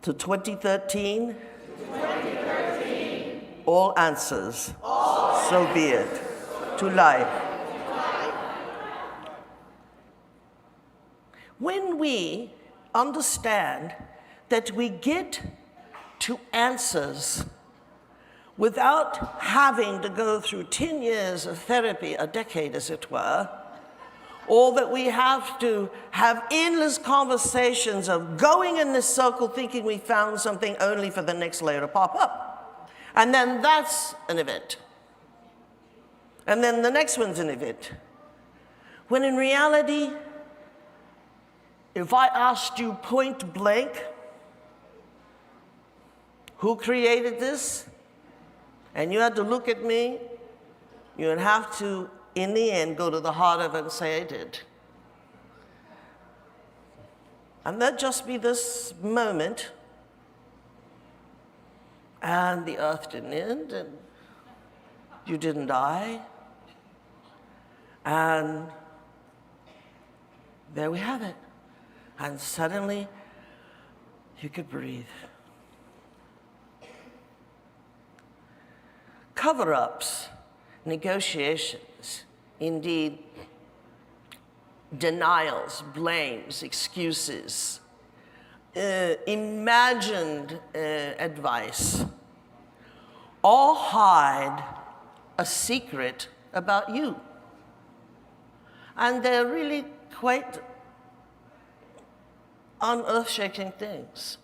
To 2013? All answers. So be it. To life. When we understand that we get to answers without having to go through 10 years of therapy, a decade as it were, or that we have to have endless conversations of going in this circle thinking we found something only for the next layer to pop up. And then that's an event. And then the next one's an event. When in reality, if I asked you point blank, who created this? And you had to look at me, you would have to, in the end, go to the heart of it and say, I did. And there'd just be this moment, and the earth didn't end, and you didn't die, and there we have it. And suddenly, you could breathe. Cover-ups, negotiations, indeed, denials, blames, excuses, imagined advice, all hide a secret about you. And they're really quite unearth-shaking things.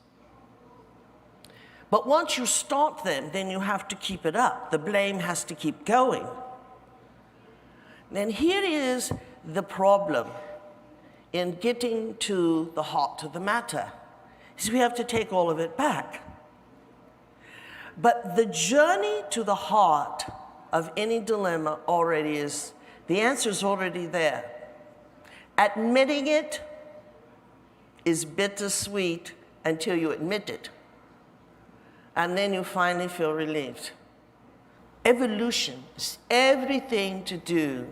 But once you start them, then you have to keep it up. The blame has to keep going. And here is the problem in getting to the heart of the matter, is we have to take all of it back. But the journey to the heart of any dilemma already is, the answer is already there. Admitting it is bittersweet until you admit it. And then you finally feel relieved. Evolution is everything to do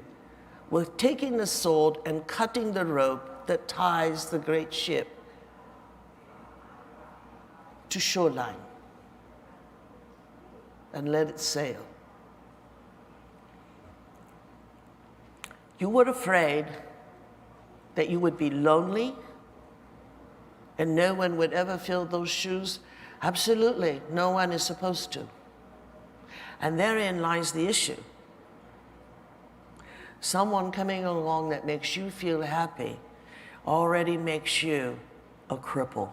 with taking the sword and cutting the rope that ties the great ship to shoreline and let it sail. You were afraid that you would be lonely and no one would ever fill those shoes. Absolutely, no one is supposed to. And therein lies the issue. Someone coming along that makes you feel happy already makes you a cripple.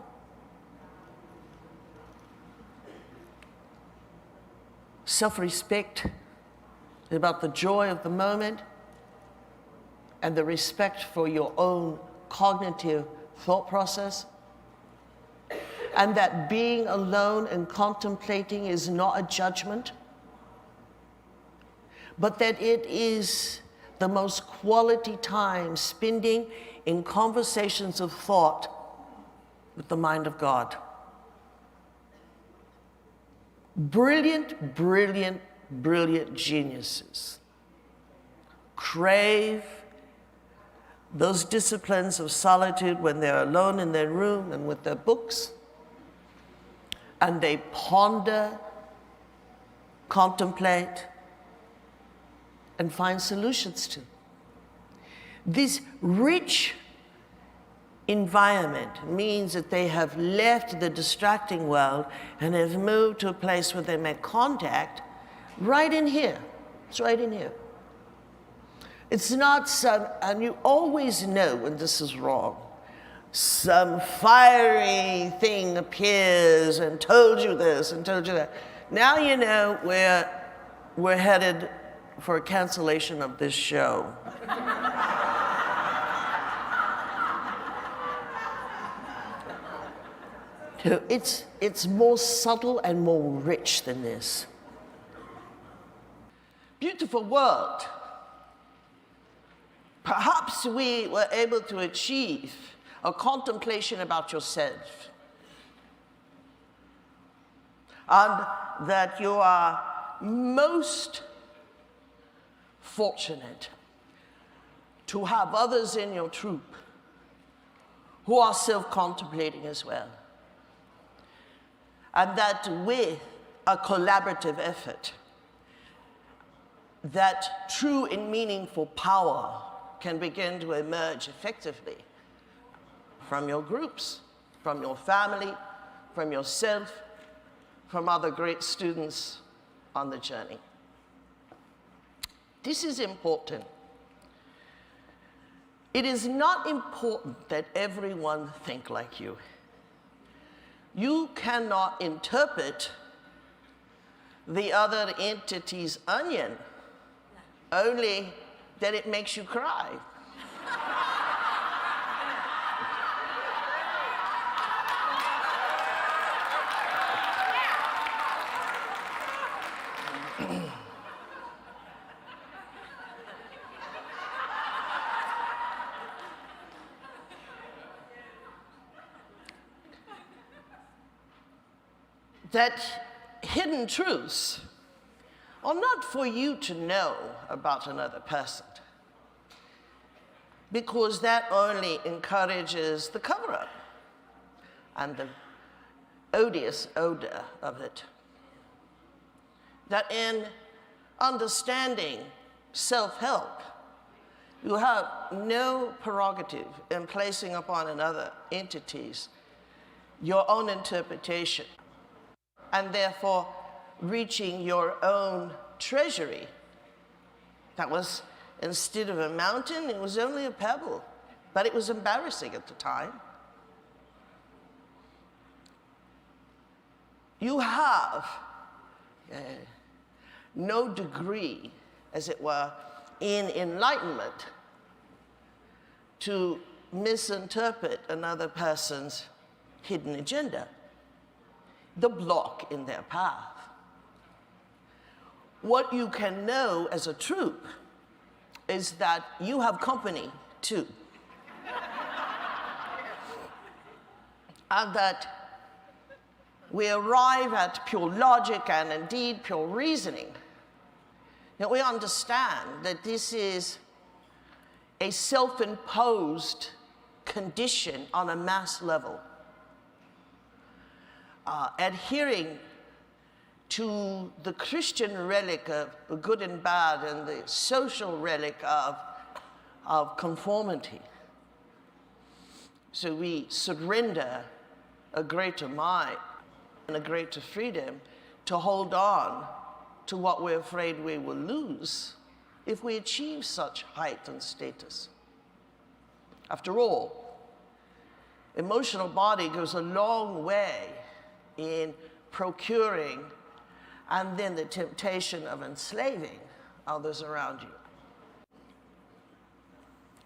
Self-respect is about the joy of the moment and the respect for your own cognitive thought process. And that being alone and contemplating is not a judgment, but that it is the most quality time spending in conversations of thought with the mind of God. Brilliant, brilliant, brilliant geniuses crave those disciplines of solitude when they're alone in their room and with their books, and they ponder, contemplate, and find solutions to. This rich environment means that they have left the distracting world and have moved to a place where they make contact right in here. It's right in here. It's not some, and you always know when this is wrong. Some fiery thing appears and told you this and told you that. Now you know we're headed for a cancellation of this show. It's more subtle and more rich than this. Beautiful world. Perhaps we were able to achieve a contemplation about yourself, and that you are most fortunate to have others in your troop who are self-contemplating as well. and that with a collaborative effort, that true and meaningful power can begin to emerge effectively from your groups, from your family, from yourself, from other great students on the journey. This is important. It is not important that everyone think like you. You cannot interpret the other entity's onion, only that it makes you cry. That hidden truths are not for you to know about another person, because that only encourages the cover-up and the odious odor of it. That in understanding self-help, you have no prerogative in placing upon another entities your own interpretation, and therefore reaching your own treasury. That was, instead of a mountain, it was only a pebble, but it was embarrassing at the time. You have no degree, as it were, in enlightenment to misinterpret another person's hidden agenda, the block in their path. What you can know as a troop is that you have company too. And that we arrive at pure logic and indeed pure reasoning. That we understand that this is a self-imposed condition on a mass level. Adhering to the Christian relic of good and bad and the social relic of conformity. So we surrender a greater mind and a greater freedom to hold on to what we're afraid we will lose if we achieve such height and status. After all, emotional body goes a long way in procuring and then the temptation of enslaving others around you.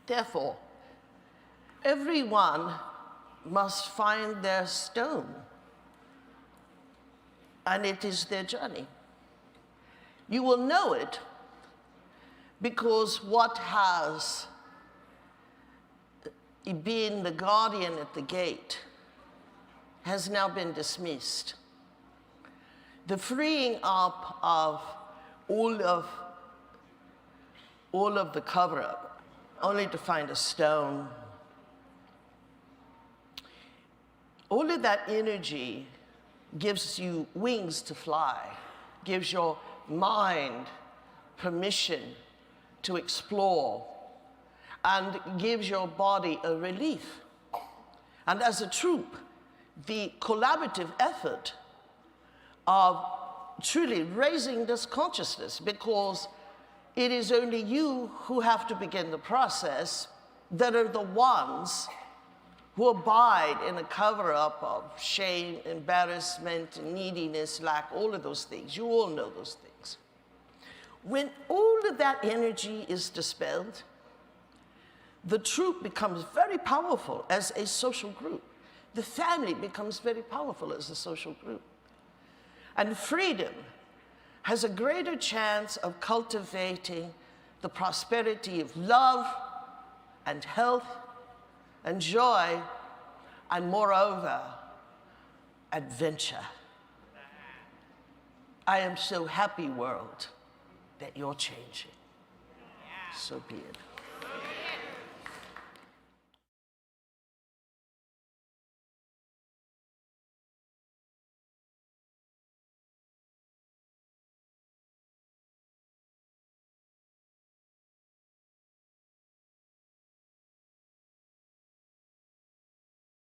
Therefore, everyone must find their stone, and it is their journey. You will know it because what has been the guardian at the gate has now been dismissed. The freeing up of all of the cover-up, only to find a stone. All of that energy gives you wings to fly, gives your mind permission to explore, and gives your body a relief. And as a troop, the collaborative effort of truly raising this consciousness, because it is only you who have to begin the process, that are the ones who abide in a cover-up of shame, embarrassment, neediness, lack, all of those things. You all know those things. When all of that energy is dispelled, the troop becomes very powerful as a social group. The family becomes very powerful as a social group. And freedom has a greater chance of cultivating the prosperity of love and health and joy, and moreover, adventure. I am so happy, world, that you're changing. So be it.